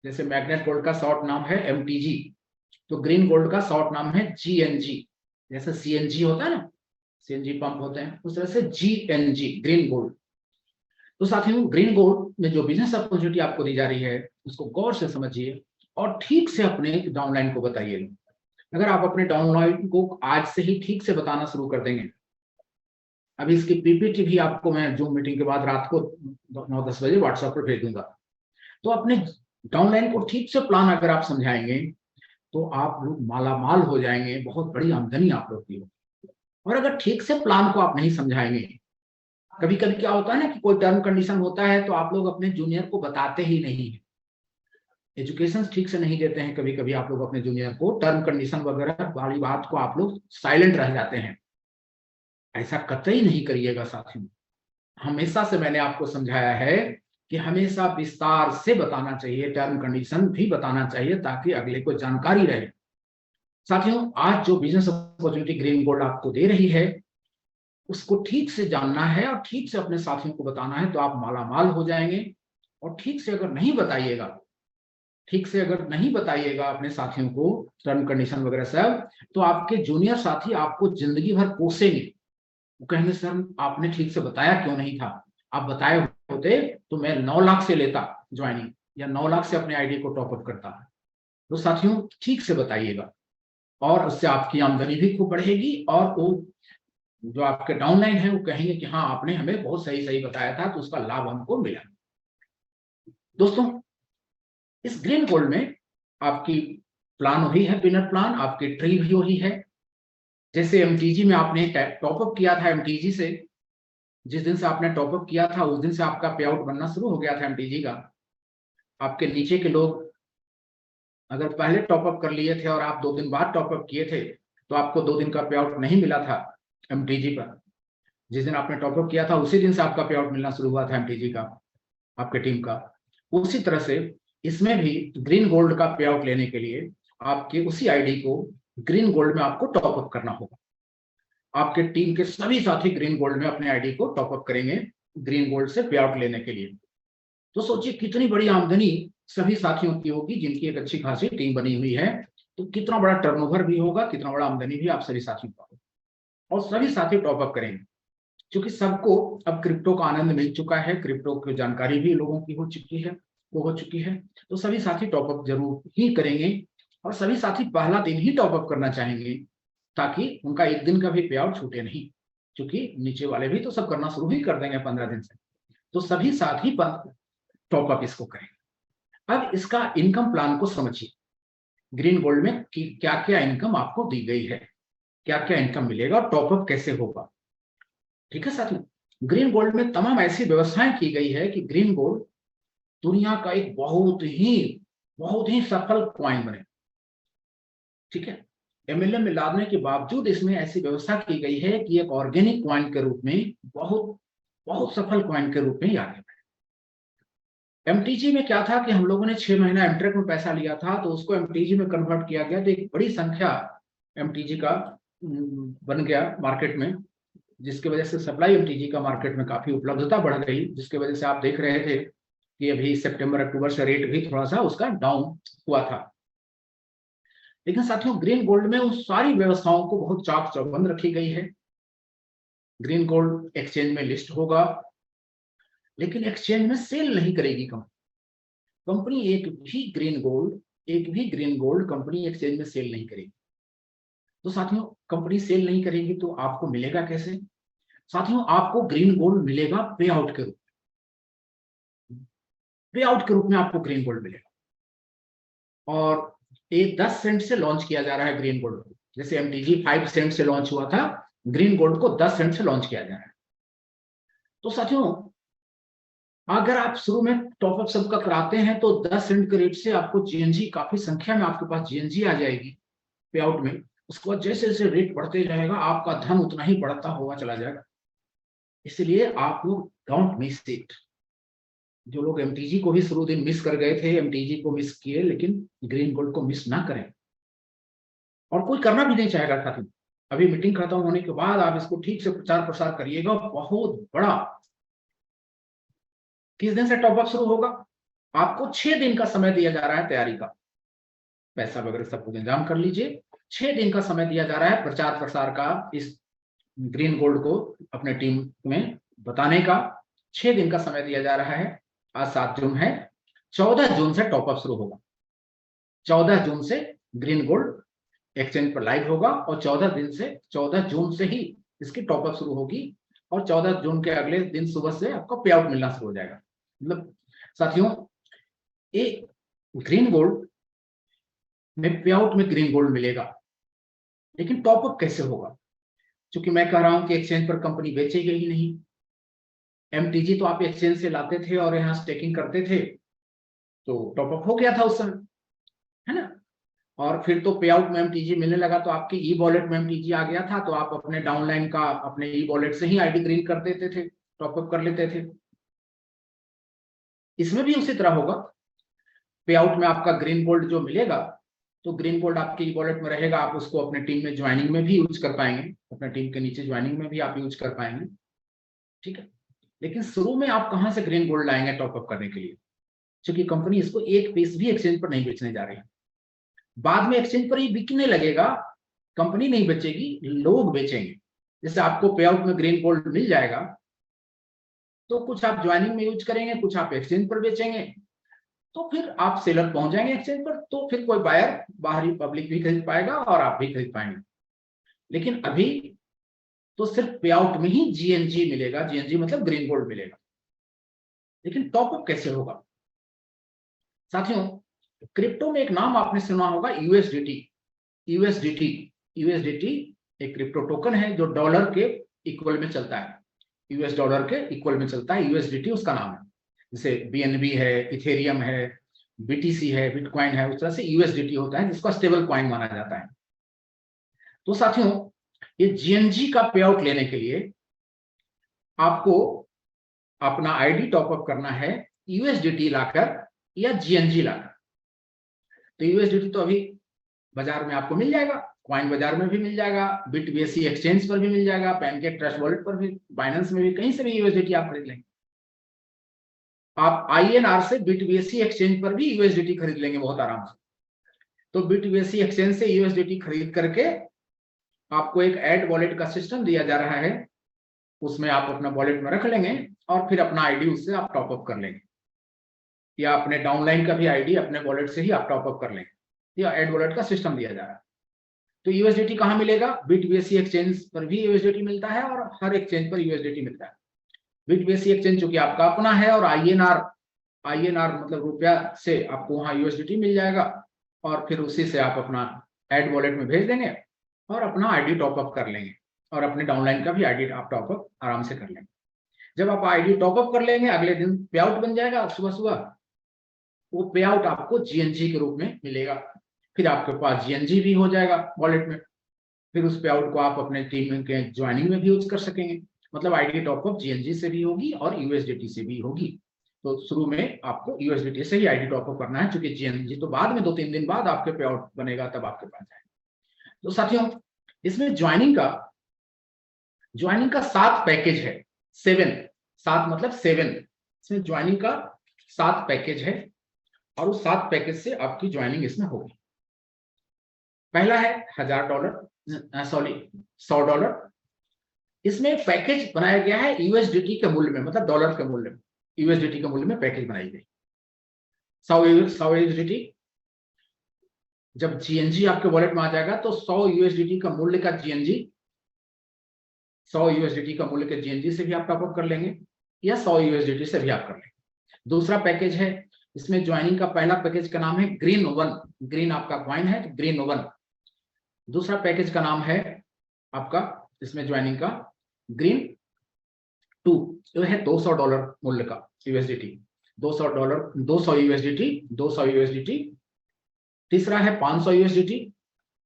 जैसे magnet gold का short नाम है MTG, तो ग्रीन गोल्ड का शॉर्ट नाम है GNG। जैसे CNG होता है ना, CNG पंप होते हैं, उस तरह से GNG ग्रीन गोल्ड। तो साथियों, ग्रीन गोल्ड में जो बिजनेस अपॉर्चुनिटी आपको दी जा रही है उसको गौर से समझिए और ठीक से अपने डाउनलाइन को बताइए। अगर आप अपने डाउनलाइन को आज से ही ठीक से बताना शुरू कर देंगे, अभी इसकी PPT भी आपको मैं जूम मीटिंग के बाद रात को 9-10 बजे व्हाट्सएप पर भेज दूंगा। तो अपने डाउनलाइन को ठीक से प्लान अगर आप समझाएंगे तो आप लोग माला माल हो जाएंगे, बहुत बड़ी आमदनी आप लोग की होगी। और अगर ठीक से प्लान को आप नहीं समझाएंगे, कभी कभी क्या होता है ना कि कोई टर्म कंडीशन होता है तो आप लोग अपने जूनियर को बताते ही नहीं है, एजुकेशन ठीक से नहीं देते हैं, कभी कभी आप लोग अपने जूनियर को टर्म कंडीशन वगैरह वाली बात को आप लोग साइलेंट रह जाते हैं। ऐसा कतई नहीं करिएगा साथियों। हमेशा से मैंने आपको समझाया है कि हमेशा विस्तार से बताना चाहिए, टर्म कंडीशन भी बताना चाहिए ताकि अगले को जानकारी रहे। साथियों, आज जो बिजनेस अपॉर्चुनिटी ग्रीन गोल्ड आपको दे रही है उसको ठीक से जानना है और ठीक से अपने साथियों को बताना है, तो आप मालामाल हो जाएंगे। और ठीक से अगर नहीं बताइएगा, ठीक से अगर नहीं बताइएगा अपने साथियों को टर्म कंडीशन वगैरह सब, तो आपके जूनियर साथी आपको जिंदगी भर कोसेंगे। वो कहेंगे सर आपने ठीक से बताया क्यों नहीं था, आप बताए होते तो मैं 9 लाख से लेता ज्वाइनिंग, या 9 लाख से अपने आईडी को टॉपअप करता। तो साथियों, ठीक से बताइएगा और उससे आपकी आमदनी भी खूब बढ़ेगी और वो जो आपके डाउनलाइन है वो कहेंगे कि हाँ आपने हमें बहुत सही सही बताया था, तो उसका लाभ हमको मिला। दोस्तों, इस ग्रीन गोल्ड में आपकी प्लान वही है, विनर प्लान, आपकी ट्री भी वही है। जैसे MTG में आपने टॉपअप किया था, MTG से जिस दिन से आपने टॉपअप किया था उस दिन से आपका पे आउट बनना शुरू हो गया था MTG का। आपके नीचे के लोग अगर पहले टॉपअप कर लिए थे और आप 2 दिन बाद टॉपअप किए थे तो आपको 2 दिन का पे आउट नहीं मिला था MTG पर। जिस दिन आपने टॉपअप किया था उसी दिन से आपका पे आउट मिलना शुरू हुआ था MTG का, आपके टीम का। उसी तरह से इसमें भी ग्रीन गोल्ड का पे आउट लेने के लिए आपके उसी आईडी को ग्रीन गोल्ड में आपको टॉपअप करना होगा। आपके टीम के सभी साथी ग्रीन गोल्ड में अपने आईडी को टॉपअप करेंगे ग्रीन गोल्ड से पे आउट लेने के लिए। तो सोचिए कितनी बड़ी आमदनी सभी साथियों की होगी जिनकी एक अच्छी खासी टीम बनी हुई है। तो कितना बड़ा टर्नओवर भी होगा, कितना बड़ा आमदनी भी आप सभी साथियों को, और सभी साथी टॉपअप करेंगे। क्योंकि सबको अब क्रिप्टो का आनंद मिल चुका है, क्रिप्टो की जानकारी भी लोगों की हो चुकी है, तो सभी साथी टॉपअप जरूर ही करेंगे। और सभी साथी पहला दिन ही टॉपअप करना चाहेंगे ताकि उनका एक दिन का भी पे आउट छूटे नहीं, क्योंकि नीचे वाले भी तो सब करना शुरू ही कर देंगे 15 दिन से। तो सभी साथी टॉपअप इसको करेंगे। अब इसका इनकम प्लान को समझिए, ग्रीन गोल्ड में कि क्या क्या इनकम आपको दी गई है, क्या क्या इनकम मिलेगा और टॉपअप कैसे होगा। ठीक है साथियों, ग्रीन गोल्ड में तमाम ऐसी व्यवस्थाएं की गई है कि ग्रीन गोल्ड दुनिया का एक बहुत ही सफल कॉइन बने। ठीक है, MLM में लादने के बावजूद इसमें ऐसी व्यवस्था की गई है कि एक ऑर्गेनिक कॉइन के रूप में बहुत सफल कॉइन के रूप में ही आगे बढ़े। MTG में क्या था कि हम लोगों ने 6 महीना एमट्रेक में पैसा लिया था, तो उसको MTG में कन्वर्ट किया गया, तो एक बड़ी संख्या MTG का बन गया मार्केट में, जिसकी वजह से सप्लाई MTG का मार्केट में काफी उपलब्धता बढ़ गई, जिसकी वजह से आप देख रहे थे कि अभी सितंबर अक्टूबर से रेट भी थोड़ा सा उसका डाउन हुआ था। लेकिन साथियों, ग्रीन गोल्ड में उस सारी व्यवस्थाओं को बहुत चाक चौबंद रखी गई है। ग्रीन गोल्ड एक्सचेंज में लिस्ट होगा, लेकिन एक्सचेंज में सेल नहीं करेगी कंपनी। एक भी ग्रीन गोल्ड कंपनी एक्सचेंज में सेल नहीं करेगी। तो साथियों, कंपनी सेल नहीं करेगी तो आपको मिलेगा कैसे? साथियों, आपको ग्रीन गोल्ड मिलेगा पे आउट के रूप में, पे आउट के रूप में आपको ग्रीन गोल्ड मिलेगा। और ये 10 सेंट से लॉन्च किया जा रहा है ग्रीन गोल्ड को। जैसे MTG 5 सेंट से लॉन्च हुआ था, ग्रीन गोल्ड को 10 सेंट से लॉन्च किया जा रहा है। तो साथियों, अगर आप शुरू में टॉपअप सबका कराते हैं तो 10 सेंट के रेट से आपको GNG, काफी संख्या में आपके पास GNG आ जाएगी पे आउट में। उसके बाद जैसे जैसे रेट बढ़ते जाएगा आपका धन उतना ही बढ़ता हुआ चला जाएगा। इसलिए आप लोग डोंट मिस इट। जो लोग MTG को भी शुरू दिन मिस कर गए थे, MTG को मिस किए, लेकिन ग्रीन गोल्ड को मिस ना करें। और कोई करना भी नहीं चाहेगा साथियों। अभी मीटिंग खत्म होने के बाद आप इसको ठीक से प्रचार प्रसार करिएगा। बहुत बड़ा, किस दिन से टॉपअप शुरू होगा? आपको 6 दिन का समय दिया जा रहा है तैयारी का, पैसा वगैरह सब कुछ इंतजाम कर लीजिए। 6 दिन का समय दिया जा रहा है प्रचार प्रसार का, इस ग्रीन गोल्ड को अपने टीम में बताने का 6 दिन का समय दिया जा रहा है। आज 7 जून है, 14 जून से टॉपअप शुरू होगा। 14 जून से ग्रीन गोल्ड एक्सचेंज पर लाइव होगा और 14 जून से ही इसकी टॉपअप शुरू होगी और 14 जून के अगले दिन सुबह से आपको पे आउट मिलना शुरू हो जाएगा। मतलब साथियों, एक ग्रीन गोल्ड में पे आउट में ग्रीन गोल्ड मिलेगा, लेकिन टॉपअप कैसे होगा? क्योंकि मैं कह रहा हूं कि एक्सचेंज पर कंपनी बेचेगी ही नहीं। एमटीजी तो आप एक्सचेंज से लाते थे और यहाँ स्टेकिंग करते थे, तो टॉपअप हो गया था उस समय, है ना। और फिर तो पे आउट में एमटीजी मिलने लगा तो आपकी ई वॉलेट में एमटीजी आ गया था, तो आप अपने डाउनलाइन का अपने ई वॉलेट से ही आईडी ग्रीन कर देते थे, टॉपअप कर लेते थे। इसमें भी उसी तरह होगा। पे आउट में आपका ग्रीन गोल्ड जो मिलेगा, तो ग्रीन गोल्ड आपके ई वॉलेट में रहेगा, आप उसको अपने टीम में ज्वाइनिंग में भी यूज कर पाएंगे, अपने टीम के नीचे ज्वाइनिंग में भी आप यूज कर पाएंगे, ठीक है। लेकिन शुरू में आप कहां से ग्रीन गोल्ड लाएंगे टॉपअप करने के लिए? क्योंकि कंपनी इसको एक पीस भी एक्सचेंज पर नहीं बेचने जा रही है। बाद में एक्सचेंज पर ही बिकने लगेगा, कंपनी नहीं बेचेगी, लोग बेचेंगे। जैसे आपको पे आउट में ग्रीन गोल्ड मिल जाएगा, तो कुछ आप ज्वाइनिंग में यूज करेंगे, कुछ आप एक्सचेंज पर बेचेंगे, तो फिर आप सेलर पहुंच जाएंगे एक्सचेंज पर, तो फिर कोई बायर, बाहरी पब्लिक भी खरीद पाएगा और आप भी खरीद पाएंगे। लेकिन अभी तो सिर्फ पे आउट में ही जीएनजी मिलेगा, जीएनजी मतलब ग्रीन गोल्ड मिलेगा। लेकिन टॉपअप कैसे होगा? साथियों, क्रिप्टो में एक नाम आपने सुना होगा, यूएसडीटी। यूएसडीटी यूएसडीटी एक क्रिप्टो टोकन है जो डॉलर के इक्वल में चलता है, यूएस डॉलर के इक्वल में चलता है, यूएसडीटी उसका नाम है। जैसे बीएनबी है, इथेरियम है, बीटीसी है, बिटकॉइन है, उस तरह से यूएसडीटी होता है जिसको स्टेबल कॉइन माना जाता है। तो साथियों, ये जीएनजी का पे आउट लेने के लिए आपको अपना आईडी टॉपअप करना है यूएसडीटी लाकर या जीएनजी लाकर। तो यूएसडीटी तो अभी बाजार में आपको मिल जाएगा, कॉइन बाजार में भी मिल जाएगा, बिटबीएसई एक्सचेंज पर भी मिल जाएगा, पैनकेक ट्रस्ट वॉलेट पर भी, बाइनेंस में भी, कहीं से भी यूएसडीटी आप खरीद लेंगे। आप आईएनआर से बिटबीएसई एक्सचेंज पर भी यूएसडीटी खरीद लेंगे बहुत आराम से। तो बिटबीएसई एक्सचेंज से यूएसडीटी खरीद करके आपको एक ऐड वॉलेट का सिस्टम दिया जा रहा है, उसमें आप अपना वॉलेट में रख लेंगे और फिर अपना आईडी उससे आप टॉपअप कर लेंगे, या अपने डाउनलाइन का भी आईडी अपने वॉलेट से ही आप टॉपअप कर लेंगे। या ऐड वॉलेट का सिस्टम दिया जा रहा है। तो यूएसडीटी कहाँ मिलेगा? बिटबीएसई एक्सचेंज पर भी यूएसडीटी मिलता है और हर एक्सचेंज पर यूएसडीटी मिलता है। बिटबीएसई एक्सचेंज चूंकि आपका अपना है, और आईएनआर मतलब रुपया से आपको वहां यूएसडीटी मिल जाएगा, और फिर उसी से आप अपना ऐड वॉलेट में भेज देंगे और अपना आईडी टॉपअप कर लेंगे, और अपने डाउनलाइन का भी आईडी आप टॉपअप आराम से कर लेंगे। जब आप आईडी टॉपअप कर लेंगे, अगले दिन पे आउट बन जाएगा सुबह सुबह, वो पे आउट आपको जीएनजी के रूप में मिलेगा। फिर आपके पास जीएनजी भी हो जाएगा वॉलेट में, फिर उस पे आउट को आप अपने टीम के ज्वाइनिंग में भी यूज कर सकेंगे। मतलब आईडी टॉपअप जीएनजी से भी होगी और यूएसडीटी से भी होगी। तो शुरू में आपको यूएसडीटी से ही आईडी टॉपअप करना है, क्योंकि जीएनजी तो बाद में 2-3 दिन बाद आपके पे आउट बनेगा, तब आपके पास आएगा। तो साथियों, इसमें ज्वाइनिंग का 7 पैकेज है, 7 मतलब 7। इसमें ज्वाइनिंग का 7 पैकेज है, और उस 7 पैकेज से आपकी ज्वाइनिंग इसमें होगी। पहला है $1,000, इसमें पैकेज बनाया गया है यूएसडीटी के मूल्य में, मतलब डॉलर के मूल्य में, यूएसडीटी के मूल्य में पैकेज बनाई गई। 100 यूएसडीटी जब जीएनजी आपके वॉलेट में आ जाएगा, तो 100 यूएसडीटी का मूल्य का जीएनजी, 100 यूएसडीटी का मूल्य के जीएनजी से भी आप टॉपअप कर लेंगे, या 100 यूएसडीटी से भी आप कर लेंगे। दूसरा पैकेज है, इसमें ज्वाइनिंग का पहला पैकेज का नाम है ग्रीन 1, ग्रीन आपका कॉइन है, ग्रीन 1। दूसरा पैकेज का नाम है आपका, इसमें ज्वाइनिंग का ग्रीन 2, जो है $200 मूल्य का यूएसडीटी, $200 यूएसडीटी, 200 यूएसडीटी। तीसरा है 500 यूएसडीटी,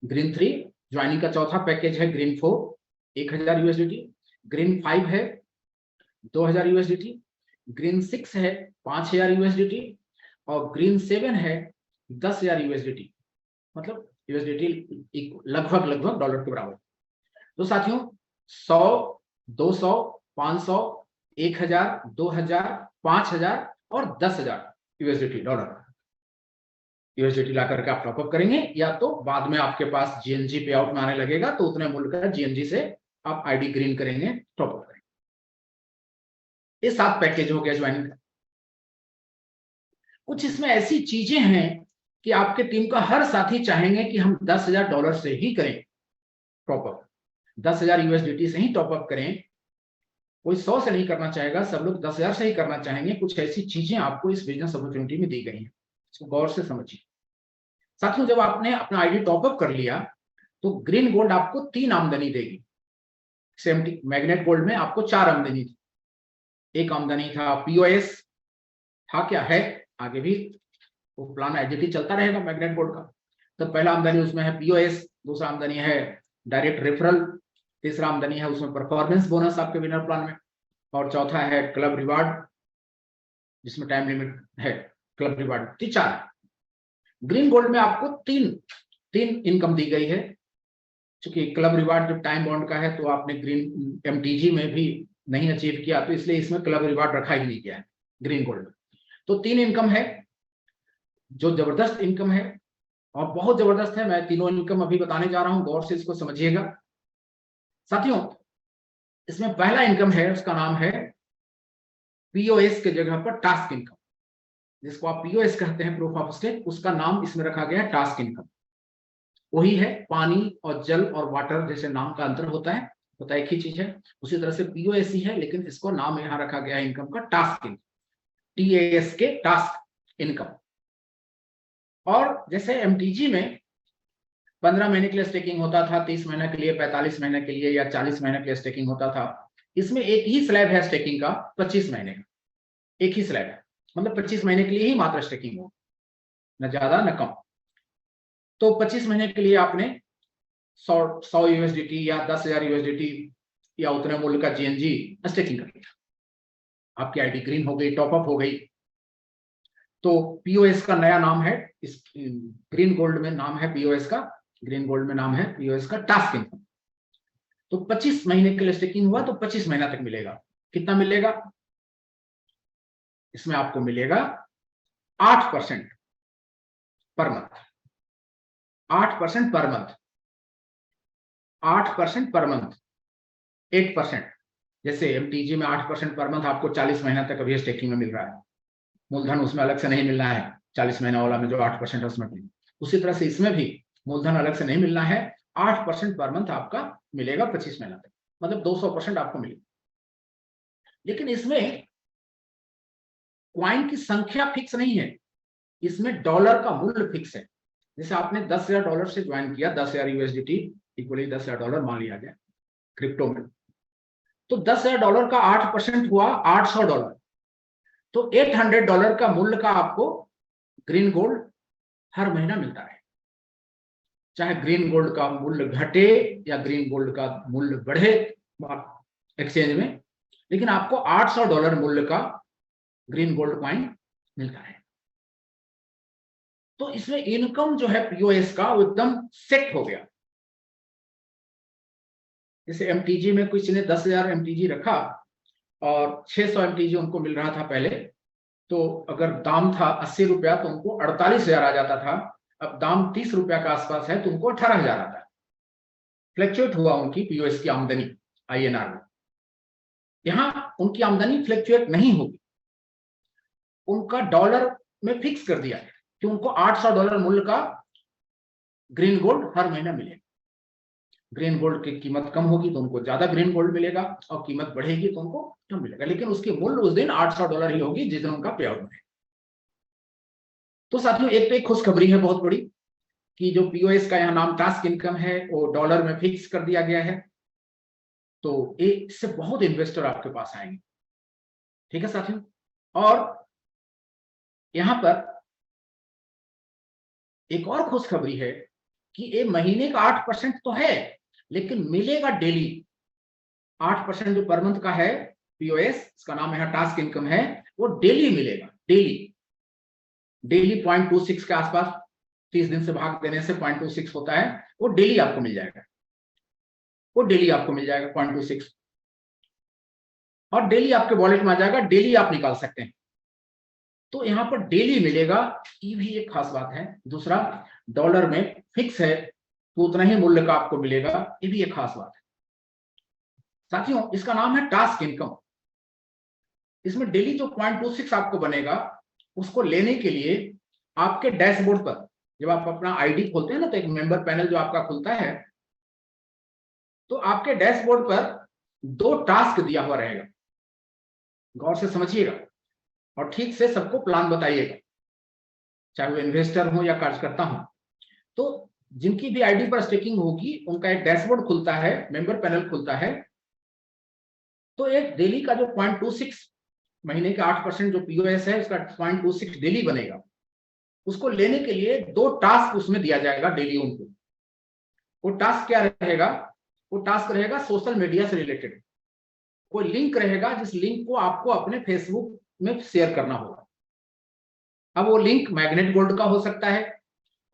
ग्रीन 3। ज्वाइनिंग का चौथा पैकेज है ग्रीन 4, 1000 यूएसडीटी। ग्रीन 5 है 2000 यूएसडीटी। ग्रीन 6 है 5000 यूएसडीटी, और ग्रीन 7 है 10,000 यूएसडीटी। मतलब यूएसडीटी लगभग डॉलर के बराबर। तो साथियों, 100, 200, 500, 1000, 2000, 5000 और 10,000, यूएसडीटी डॉलर यूएसडीटी ला करके आप टॉपअप करेंगे, या तो बाद में आपके पास जीएनजी पे आउट में आने लगेगा तो उतने मूल्य का जीएनजी से आप आईडी ग्रीन करेंगे, टॉपअप करेंगे। ये 7 पैकेज हो गया ज्वाइनिंग का। कुछ इसमें ऐसी चीजें हैं कि आपके टीम का हर साथी चाहेंगे कि हम $10,000 से ही करें टॉपअप, 10,000 यूएसडीटी से ही टॉपअप करें। कोई 100 से नहीं करना चाहेगा, सब लोग 10,000 से ही करना चाहेंगे। कुछ ऐसी चीजें आपको इस बिजनेस अपॉर्चुनिटी में दी गई हैं, इसको गौर से समझिए। साथियों, जब आपने अपना आईडी टॉपअप कर लिया तो ग्रीन गोल्ड आपको 3 आमदनी देगी। सेम मैग्नेट गोल्ड में आपको 4 आमदनी थी। एक आमदनी था पीओएस, था क्या है, आगे भी वो प्लान एजिटी चलता रहेगा मैग्नेट गोल्ड का। तो पहला आमदनी उसमें है पीओएस, दूसरा आमदनी है डायरेक्ट रेफरल, तीसरा आमदनी है उसमें परफॉर्मेंस बोनस आपके विनर प्लान में, और चौथा है क्लब रिवार्ड जिसमें टाइम लिमिट है, क्लब रिवार्ड। 4 ग्रीन गोल्ड में आपको तीन इनकम दी गई है। क्योंकि क्लब रिवार्ड जब टाइम बॉन्ड का है तो आपने ग्रीन एमटीजी में भी नहीं अचीव किया, तो इसलिए इसमें क्लब रिवार्ड रखा ही नहीं गया है ग्रीन गोल्ड में। तो 3 इनकम है जो जबरदस्त इनकम है और बहुत जबरदस्त है। मैं तीनों इनकम अभी बताने जा रहा हूं, गौर से इसको समझिएगा। साथियों, इसमें पहला इनकम है, उसका नाम है पीओएस के जगह पर टास्क इनकम, जिसको आप पीओएस कहते हैं, प्रूफ ऑफ स्टेक, उसका नाम इसमें रखा गया है टास्क इनकम। वही है, पानी और जल और वाटर जैसे नाम का अंतर होता है, एक ही चीज है। उसी तरह से पीओएस ही है, लेकिन इसको नाम यहां रखा गया है इनकम का टास्क इनकम, टीएएस के टास्क इनकम। और जैसे एमटीजी में 15 महीने के लिए स्टेकिंग होता था, 30 महीने के लिए, 45 महीने के लिए या 40 महीने के लिए स्टेकिंग होता था, इसमें एक ही स्लैब है स्टेकिंग का, 25 महीने का एक ही स्लैब है। मतलब 25 महीने के लिए ही मात्र स्टेकिंग हो, न ज्यादा न कम। तो 25 महीने के लिए आपने 100 यूएसडीटी या 10,000 यूएसडीटी या उतने मूल्य का जीएनजी स्टेकिंग कर लिया, आपकी आईडी ग्रीन हो गई, टॉपअप हो गई। तो पीओएस का नया नाम है, इस ग्रीन गोल्ड में नाम है पीओएस का, ग्रीन गोल्ड में नाम है पीओएस का टास्क इनकम। तो 25 महीने के लिए स्टेकिंग हुआ तो 25 महीना तक मिलेगा। कितना मिलेगा? इसमें आपको मिलेगा 8% per month, 8% per month, 8% per month, 8%। जैसे एमटीजी में 8% पर मंथ आपको 40 महीना तक अभी स्टेकिंग में मिल रहा है, मूलधन उसमें अलग से नहीं मिलना है, 40 महीना वाला में जो 8% है उसमें भी। उसी तरह से इसमें भी मूलधन अलग से नहीं मिलना है, 8% पर मंथ आपका मिलेगा 25 महीना तक, मतलब 200% आपको मिलेगा। लेकिन इसमें क्वाइन की संख्या फिक्स नहीं है, इसमें डॉलर का मूल्य फिक्स है। जैसे आपने $10,000 से ज्वाइन किया, 10,000 यूएसडीटी इक्वली $10,000 मान लिया गया क्रिप्टो में, तो $10,000 का 8% हुआ $800, तो $800 का मूल्य का आपको ग्रीन गोल्ड हर महीना मिलता है। चाहे ग्रीन गोल्ड का मूल्य घटे या ग्रीन गोल्ड का मूल्य बढ़े एक्सचेंज में, लेकिन आपको $800 मूल्य का ग्रीन गोल्ड कॉइन मिलता है। तो इसमें इनकम जो है पीओएस का वो एकदम सेट हो गया। जैसे एमटीजी में किसी ने 10,000 एमटीजी रखा और 600 एमटीजी उनको मिल रहा था पहले, तो अगर दाम था 80 रुपया तो उनको 48,000 आ जाता था। अब दाम 30 रुपया के आसपास है तो उनको 18,000 आता है। फ्लैक्चुएट हुआ उनकी पीओएस की आमदनी आईएनआर में। यहां उनकी आमदनी फ्लैक्चुएट नहीं होगी, उनका डॉलर में फिक्स कर दिया है कि उनको $800 मूल्य का ग्रीन गोल्ड हर महीना मिलेगा। ग्रीन गोल्ड की कीमत कम होगी तो उनको ज्यादा ग्रीन गोल्ड मिलेगा, और कीमत बढ़ेगी तो उनको कम मिलेगा, लेकिन उसकी मूल्य उस दिन $800 ही होगी जिस दिन उनका पे आउट है। तो साथियों, एक तो एक खुशखबरी है बहुत बड़ी कि जो पीओएस का यहाँ नाम टास्क इनकम है वो डॉलर में फिक्स कर दिया गया है, तो इससे बहुत इन्वेस्टर आपके पास आएंगे। ठीक है साथियों, और यहां पर एक और खुशखबरी है कि ये महीने का 8% तो है, लेकिन मिलेगा डेली 8% जो पर मंथ का है पीओएस, इसका नाम यहाँ टास्क इनकम है, वो डेली मिलेगा। डेली 0.26 के आसपास, 30 दिन से भाग देने से 0.26 होता है, वो डेली आपको मिल जाएगा, वो डेली आपको मिल जाएगा 0.26, और डेली आपके वॉलेट में आ जाएगा, डेली आप निकाल सकते हैं। तो यहाँ पर डेली मिलेगा, ये भी एक खास बात है। दूसरा, डॉलर में फिक्स है तो उतना ही मूल्य का आपको मिलेगा, ये भी एक खास बात है। साथियों, इसका नाम है टास्क इनकम। इसमें डेली जो 0.26 आपको बनेगा, उसको लेने के लिए आपके डैशबोर्ड पर जब आप अपना आईडी खोलते हैं ना, तो एक मेंबर पैनल जो आपका खुलता है, तो आपके डैशबोर्ड पर 2 टास्क दिया हुआ रहेगा। गौर से समझिएगा और ठीक से सबको प्लान बताइएगा, चाहे वो इन्वेस्टर हो या कार्यकर्ता हो। तो जिनकी भी आईडी पर स्टेकिंग होगी, उनका एक डैशबोर्ड खुलता है, मेंबर पैनल खुलता है। तो एक डेली का जो 0.26 महीने का 8% जो पीओएस है, उसका 0.26 डेली बनेगा। उसको लेने के लिए 2 टास्क उसमें दिया जाएगा डेली उनको। वो टास्क क्या रहेगा? वो टास्क रहेगा सोशल मीडिया से रिलेटेड। कोई लिंक रहेगा, जिस लिंक को आपको अपने फेसबुक में शेयर करना होगा। अब वो लिंक मैग्नेट गोल्ड का हो सकता है,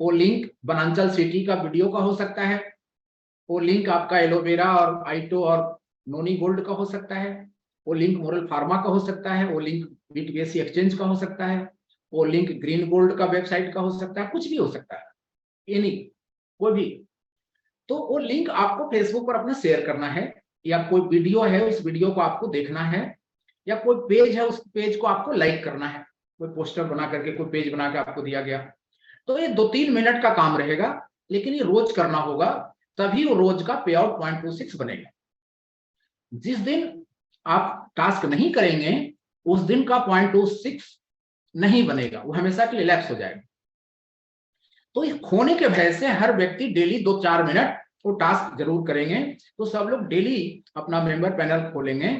वो लिंक बनांचल सिटी का वीडियो का हो सकता है, वो लिंक आपका एलोवेरा और आइटो और नोनी गोल्ड का हो सकता है, वो लिंक मोरल फार्मा का हो सकता है, वो लिंक बीटीबीएससी एक्सचेंज का हो सकता है, वो लिंक ग्रीन गोल्ड का वेबसाइट का हो सकता है, कुछ भी हो सकता है, एनी कोई भी। तो वो लिंक आपको फेसबुक पर अपना शेयर करना है, या कोई वीडियो है उस वीडियो को आपको देखना है, या कोई पेज है उस पेज को आपको लाइक करना है। कोई पोस्टर बना करके कोई पेज बना के आपको दिया गया, तो ये 2-3 मिनट का काम रहेगा, लेकिन ये रोज करना होगा, तभी वो रोज का पे आउट 0.26 बनेगा। जिस दिन आप टास्क नहीं करेंगे, उस दिन का 0.26 नहीं बनेगा, वो हमेशा के लिए लैप्स हो जाएगा। तो इस खोने के भय से हर व्यक्ति डेली 2-4 मिनट वो टास्क जरूर करेंगे, तो सब लोग डेली अपना मेंबर पैनल खोलेंगे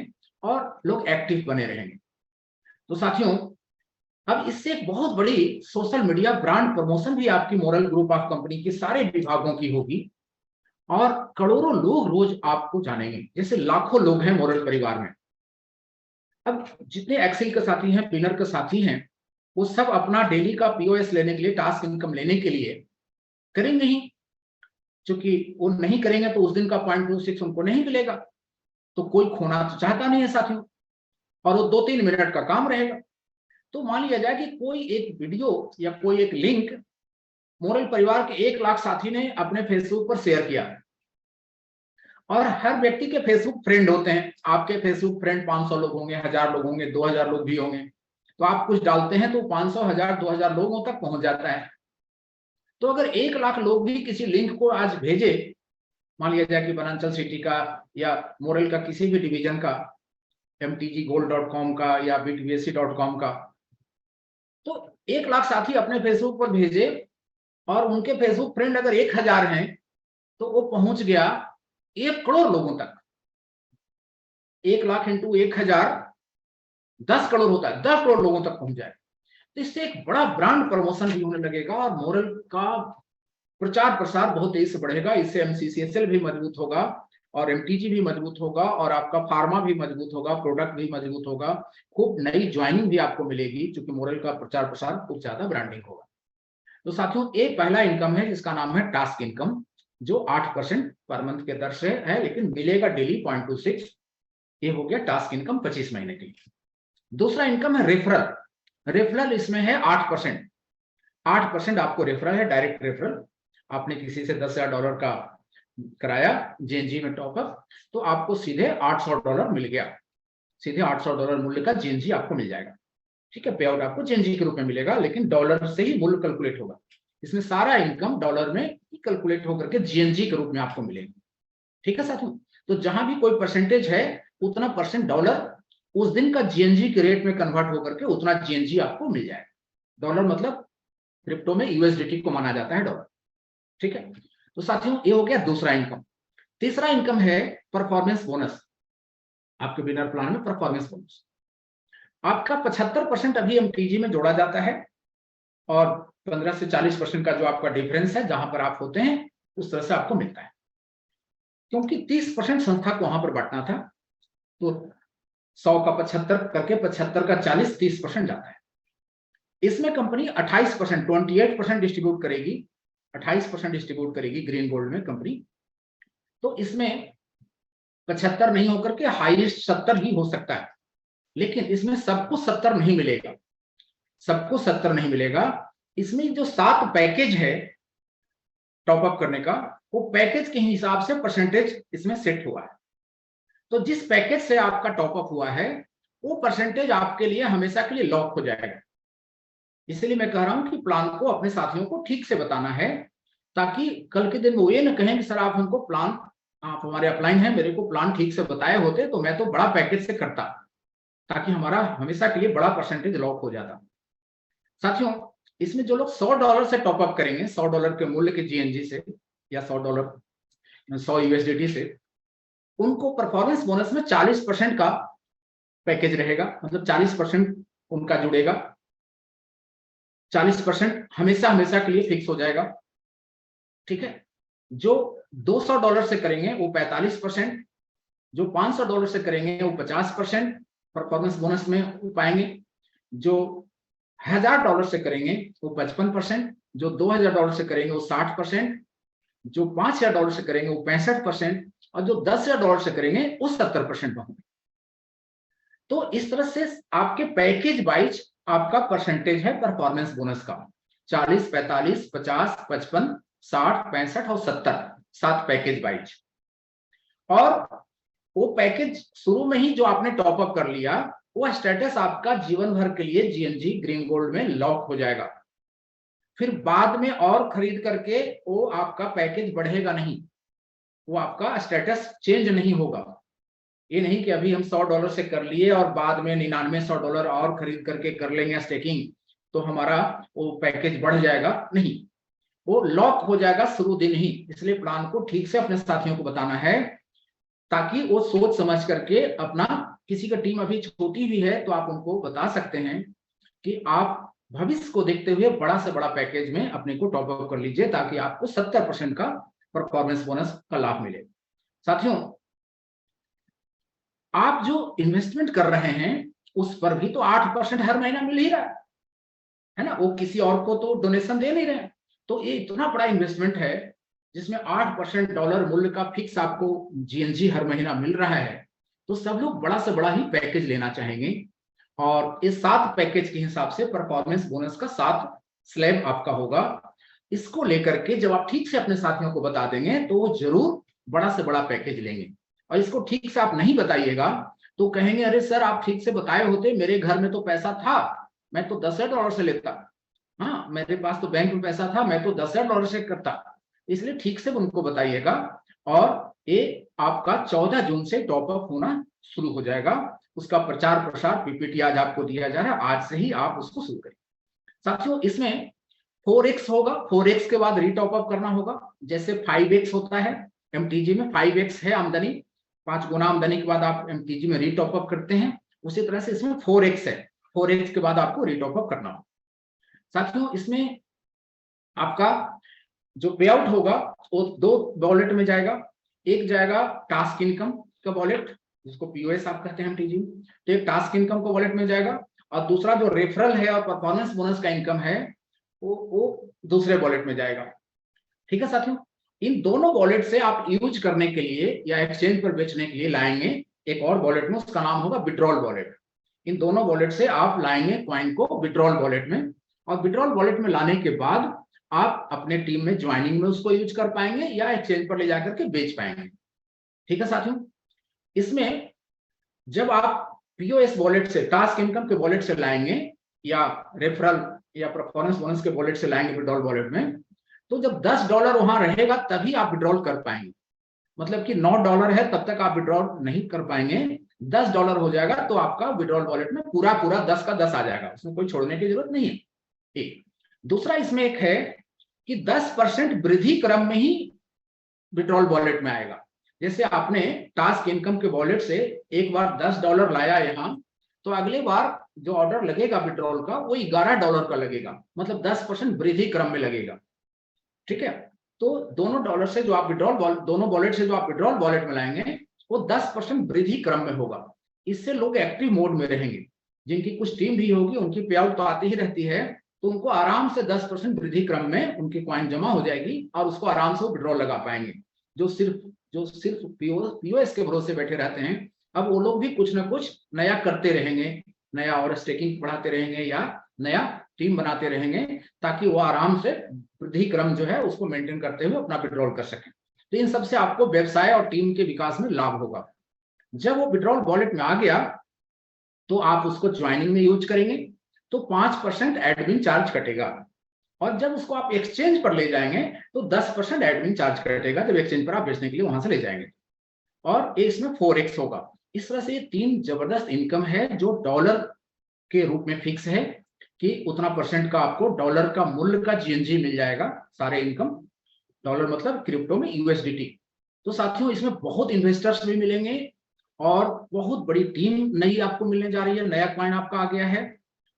और लोग एक्टिव बने रहेंगे। तो साथियों, अब इससे एक बहुत बड़ी सोशल मीडिया ब्रांड प्रमोशन भी आपकी मोरल ग्रुप ऑफ कंपनी के सारे विभागों की होगी, और करोड़ों लोग रोज आपको जानेंगे, जैसे लाखों लोग हैं मोरल परिवार में। अब जितने एक्सेल के साथी हैं, पिलर के साथी हैं, वो सब अपना डेली का पीओएस लेने के लिए, टास्क इनकम लेने के लिए करेंगे ही, क्योंकि वो नहीं करेंगे तो उस दिन का 0.26 उनको नहीं मिलेगा। तो कोई खोना तो चाहता नहीं है साथियों, और वो 2-3 मिनट का काम रहेगा। तो मान लिया जाए कि कोई एक वीडियो या कोई एक लिंक मोरल परिवार के 1 लाख साथी ने अपने फेसबुक पर शेयर किया, और हर व्यक्ति के फेसबुक फ्रेंड होते हैं। आपके फेसबुक फ्रेंड 500 लोग होंगे, 1000 लोग होंगे, 2000 लोग भी होंगे। तो आप कुछ डालते हैं तो 500, 1000, 2000 लोगों तक पहुंच जाता है। तो अगर 1 लाख लोग भी किसी लिंक को आज भेजे, मान लिया जाए कि बनांचल सिटी का या मोरल का किसी भी डिवीजन का, mtggold.com का या btbsc.com का, तो 1 लाख साथी अपने फेसबुक पर भेजे, और उनके फेसबुक फ्रेंड अगर 1000 हैं, तो वो पहुंच गया 1 करोड़ लोगों तक। 1 लाख इंटू 1000 10 करोड़ होता है, 10 करोड़ लोगों तक पहुंच जाए। तो इससे एक बड़ा ब्रांड प्रमोशन भी होने लगेगा, और मोरल का प्रचार प्रसार बहुत तेजी से बढ़ेगा। इससे एमसीसीएसएल भी मजबूत होगा, और एमटीजी भी मजबूत होगा, और आपका फार्मा भी मजबूत होगा, प्रोडक्ट भी मजबूत होगा, खूब नई ज्वाइनिंग भी आपको मिलेगी, क्योंकि मोरल का प्रचार प्रसार खूब ज्यादा ब्रांडिंग होगा। तो साथियों, एक पहला इनकम है जिसका नाम है टास्क इनकम, जो 8% पर मंथ के दर से है, लेकिन मिलेगा डेली 0.26। ये हो गया टास्क इनकम 25 महीने के लिए। दूसरा इनकम है रेफरल। रेफरल इसमें है 8%। 8% आपको रेफरल है, डायरेक्ट रेफरल। आपने किसी से $10,000 का कराया जेएनजी में टॉपअप, तो आपको सीधे $800 मिल गया। सीधे $800 मूल्य का जेएनजी आपको मिल जाएगा। ठीक है, पे आउट आपको जेएनजी के रूप में मिलेगा, लेकिन डॉलर से ही मूल्य कैलकुलेट होगा। इसमें सारा इनकम डॉलर में ही कैलकुलेट होकर के जेएनजी के रूप में आपको मिलेगा। ठीक है साथियों, तो जहां भी कोई परसेंटेज है, उतना परसेंट डॉलर उस दिन का जीएनजी के रेट में कन्वर्ट होकर के उतना जीएनजी आपको मिल जाएगा। डॉलर मतलब क्रिप्टो में यूएसडीटी को माना जाता है डॉलर। ठीक है, तो साथियों, ये हो गया दूसरा इनकम। तीसरा इनकम है परफॉर्मेंस बोनस। आपके बिनर प्लान में परफॉर्मेंस बोनस आपका 75% अभी एमटीजी में जोड़ा जाता है, और 15 से 40% का जो आपका डिफरेंस है, जहां पर आप होते हैं उस तरह से आपको मिलता है। क्योंकि 30% संस्था को वहां पर बांटना था, तो 100 का 75 करके 75 का 40, 30% जाता है। इसमें कंपनी 28%, 28% डिस्ट्रीब्यूट करेगी, 28% डिस्ट्रीब्यूट करेगी ग्रीन गोल्ड में कंपनी। तो इसमें 75 नहीं होकर के हाईएस्ट 70 ही हो सकता है, लेकिन इसमें सबको 70 नहीं मिलेगा। सबको 70 नहीं मिलेगा। इसमें जो 7 पैकेज है टॉप अप करने का, वो पैकेज के हिसाब से परसेंटेज इसमें सेट हुआ है। तो जिस पैकेज से आपका टॉप अप हुआ है वो परसेंटेज आपके लिए हमेशा के लिए लॉक हो जाएगा। इसलिए मैं कह रहा हूं कि प्लान को अपने साथियों को ठीक से बताना है, ताकि कल के दिन वो ये न कहें कि सर आप हमको प्लान, आप हमारे अपलाइन हैं, मेरे को प्लान ठीक से बताए होते तो मैं तो बड़ा पैकेज से करता, ताकि हमारा हमेशा के लिए बड़ा परसेंटेज लॉक हो जाता। साथियों, इसमें जो लोग $100 से टॉप अप करेंगे, $100 के मूल्य के जीएनजी से या $100 यूएसडीटी से, उनको परफॉर्मेंस बोनस में 40% का पैकेज रहेगा। मतलब 40% उनका जुड़ेगा, 40% हमेशा हमेशा के लिए फिक्स हो जाएगा। ठीक है, जो $200 से करेंगे वो 45%, जो $500 से करेंगे वो 50% परफॉर्मेंस बोनस में पाएंगे, जो $1000 से करेंगे वो 55%, जो $2000 से करेंगे वो 60%, जो $5000 से करेंगे वो 65%, और जो $10,000 से करेंगे वो 70% होंगे। तो इस तरह से आपके पैकेज वाइज आपका परसेंटेज है परफॉर्मेंस बोनस का, 40, 45, 50, 55, 60, 65 और 70, 7 पैकेज वाइज। और वो पैकेज शुरू में ही जो आपने टॉप अप कर लिया, वो स्टेटस आपका जीवन भर के लिए जीएनजी ग्रीन गोल्ड में लॉक हो जाएगा। फिर बाद में और खरीद करके वो आपका पैकेज बढ़ेगा नहीं, वो आपका स्टेटस चेंज नहीं होगा। ये नहीं कि अभी हम $100 से कर लिए और बाद में $99-100 और खरीद करके कर लेंगे स्टेकिंग तो हमारा वो पैकेज बढ़ जाएगा, नहीं, वो लॉक हो जाएगा शुरू दिन ही। इसलिए प्लान को ठीक से अपने साथियों को बताना है, ताकि वो सोच समझ करके अपना, किसी का टीम अभी छोटी भी है तो आप उनको बता सकते हैं कि आप भविष्य को देखते हुए बड़ा से बड़ा पैकेज में अपने को टॉप अप कर लीजिए, ताकि आपको 70% का परफॉर्मेंस बोनस का लाभ मिले। साथियों, आप जो इन्वेस्टमेंट कर रहे हैं उस पर भी तो 8% हर महीना मिल ही रहा है ना, वो किसी और को तो डोनेशन दे नहीं रहे। तो ये इतना बड़ा इन्वेस्टमेंट है जिसमें 8% डॉलर मूल्य का फिक्स आपको जीएनजी हर महीना मिल रहा है, तो सब लोग बड़ा से बड़ा ही पैकेज लेना चाहेंगे। और इस 7 पैकेज के हिसाब से परफॉर्मेंस बोनस का 7 स्लैब आपका होगा। इसको लेकर के जब आप ठीक से अपने साथियों को बता देंगे तो वो जरूर बड़ा से बड़ा पैकेज लेंगे। और इसको ठीक से आप नहीं बताइएगा तो कहेंगे अरे सर आप ठीक से बताए होते, मेरे घर में तो पैसा था, मैं तो $10,000 से लेता, हाँ मेरे पास तो बैंक में पैसा था, मैं तो $10,000 से करता। इसलिए ठीक से उनको बताइएगा। और ये आपका 14 जून से टॉप अप होना शुरू हो जाएगा। उसका प्रचार प्रसार पीपीटी आज आपको दिया जा रहा है, आज से ही आप उसको शुरू करें। साथियों, इसमें 4x होगा, 4x के बाद रीटॉप अप करना होगा। जैसे 5x होता है एमटीजी में, 5x है आमदनी, 5 गुना आमदनी के बाद आप एमटीजी में रीटॉप अप करते हैं, उसी तरह से इसमें 4x है, 4x के बाद आपको रीटॉप अप करना होगा। साथियों, इसमें आपका जो पे आउट होगा वो 2 वॉलेट में जाएगा। एक जाएगा टास्क इनकम का वॉलेट, जिसको पीओएस आप कहते हैं एमटीजी, तो एक टास्क इनकम का वॉलेट में जाएगा, और दूसरा जो रेफरल है और परफॉर्मेंस बोनस का इनकम है वो दूसरे वॉलेट में जाएगा। ठीक है साथियों, इन दोनों वॉलेट से आप यूज करने के लिए या एक्सचेंज पर बेचने के लिए लाएंगे एक और वॉलेट में, उसका नाम होगा विड्रॉल वॉलेट। इन दोनों वॉलेट से आप लाएंगे क्वाइन को विड्रॉल वॉलेट में, और विड्रॉल वॉलेट में लाने के बाद आप अपने टीम में ज्वाइनिंग में उसको यूज कर पाएंगे या एक्सचेंज पर ले जाकर के बेच पाएंगे। ठीक है साथियों, इसमें जब आप पीओएस वॉलेट से, टास्क इनकम के वॉलेट से लाएंगे या रेफरल या परफॉर्मेंस बोनस के वॉलेट से लाएंगे विड्रॉल वॉलेट में, तो जब $10 वहां रहेगा तभी आप विड्रॉल कर पाएंगे। मतलब कि $9 है तब तक आप विड्रॉल नहीं कर पाएंगे, $10 हो जाएगा तो आपका विड्रॉल वॉलेट में पूरा 10 का 10 आ जाएगा, उसमें कोई छोड़ने की जरूरत नहीं है। एक दूसरा इसमें एक है कि 10% वृद्धि क्रम में ही विड्रॉल वॉलेट में आएगा। जैसे आपने टास्क इनकम के वॉलेट से एक बार $10 लाया यहाँ, तो अगले बार जो ऑर्डर लगेगा विड्रॉल का वो $11 का लगेगा, मतलब 10% वृद्धि क्रम में लगेगा। ठीक है, तो दोनों डॉलर से जो आप दोनों वॉलेट से जो आप विड्रॉल वॉलेट में लाएंगे वो 10% वृद्धि क्रम में होगा। इससे लोग एक्टिव मोड में रहेंगे, जिनकी कुछ टीम भी होगी उनकी पे आउट तो आती ही रहती है, तो उनको आराम से 10% वृद्धि क्रम में उनकी कॉइन जमा हो जाएगी और उसको आराम से विड्रॉल लगा पाएंगे। जो सिर्फ पीओएस के भरोसे बैठे रहते हैं, अब वो लोग भी कुछ ना कुछ नया करते रहेंगे, नया और स्टेकिंग बढ़ाते रहेंगे या नया टीम बनाते रहेंगे ताकि वो आराम से वृद्धि क्रम जो है उसको मेंटेन करते हुए अपना विड्रॉल कर सकें। तो इन सबसे आपको व्यवसाय और टीम के विकास में लाभ होगा। जब वो विड्रॉल वॉलेट में आ गया तो आप उसको ज्वाइनिंग में यूज करेंगे तो 5% एडमिन चार्ज कटेगा, और जब उसको आप एक्सचेंज पर ले जाएंगे तो 10% एडमिन चार्ज कटेगा जब एक्सचेंज पर आप बेचने के लिए वहां से ले जाएंगे, और इसमें 4x होगा। इस तरह से ये 3 जबरदस्त इनकम है जो डॉलर के रूप में फिक्स है कि उतना परसेंट का आपको डॉलर का मूल्य का जीएनजी मिल जाएगा। सारे इनकम डॉलर मतलब क्रिप्टो में यूएसडीटी। तो साथियों इसमें बहुत इन्वेस्टर्स भी मिलेंगे और बहुत बड़ी टीम नई आपको मिलने जा रही है, नया क्लाइंट आपका आ गया है,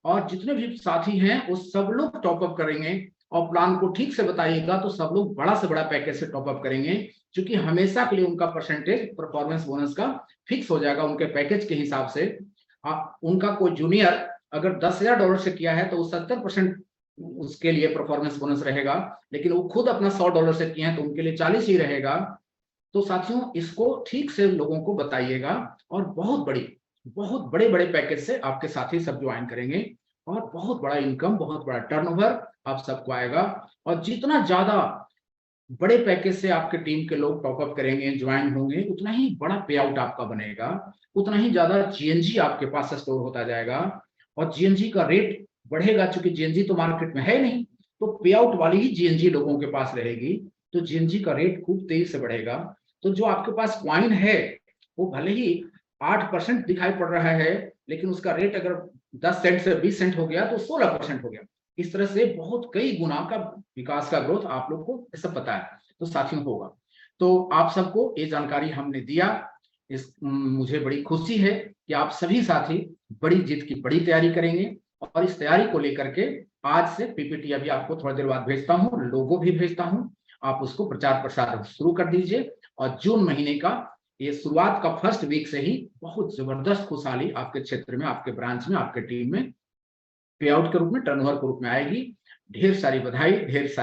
और जितने भी साथी हैं वो सब लोग टॉपअप करेंगे, और प्लान को ठीक से बताइएगा तो सब लोग बड़ा से बड़ा पैकेज से टॉपअप करेंगे, क्योंकि हमेशा के लिए उनका परसेंटेज परफॉर्मेंस बोनस का फिक्स हो जाएगा उनके पैकेज के हिसाब से। उनका कोई जूनियर अगर $10,000 से किया है तो 70% उसके लिए परफॉर्मेंस बोनस रहेगा, लेकिन वो खुद अपना $100 से किए हैं तो उनके लिए 40 ही रहेगा। तो साथियों इसको ठीक से लोगों को बताइएगा, और बहुत बड़े बड़े पैकेज से आपके साथी सब ज्वाइन करेंगे, और बहुत बड़ा इनकम, बहुत बड़ा टर्नओवर आप सबको आएगा। और जितना ज्यादा बड़े पैकेज से आपके टीम के लोग टॉपअप करेंगे, ज्वाइन होंगे, उतना ही बड़ा पे आउट आपका बनेगा, उतना ही ज्यादा जीएनजी आपके पास स्टोर होता जाएगा, और जीएनजी का रेट बढ़ेगा, क्योंकि जीएनजी तो मार्केट में है नहीं, तो पे आउट वाली ही जीएनजी लोगों के पास रहेगी, तो जीएनजी का रेट खूब तेजी से बढ़ेगा। तो जो आपके पास कॉइन है वो भले ही 8% दिखाई पड़ रहा है, लेकिन उसका रेट अगर 10 सेंट से 20 सेंट हो गया तो 16% हो गया। इस तरह से बहुत कई गुना का विकास का ग्रोथ आप लोग को सब पता है, तो साथियों होगा। तो आप सबको ये जानकारी हमने दिया, मुझे बड़ी खुशी है कि आप सभी साथी बड़ी जीत की बड़ी तैयारी करेंगे, और इस तैयारी को लेकर के आज से पीपीटी अभी आपको थोड़ी देर बाद भेजता हूँ, लोगो भी भेजता हूँ, आप उसको प्रचार प्रसार शुरू कर दीजिए, और जून महीने का ये शुरुआत का फर्स्ट वीक से ही बहुत जबरदस्त खुशहाली आपके क्षेत्र में, आपके ब्रांच में, आपके टीम में पे आउट के रूप में, टर्नओवर के रूप में आएगी। ढेर सारी बधाई, ढेर सारी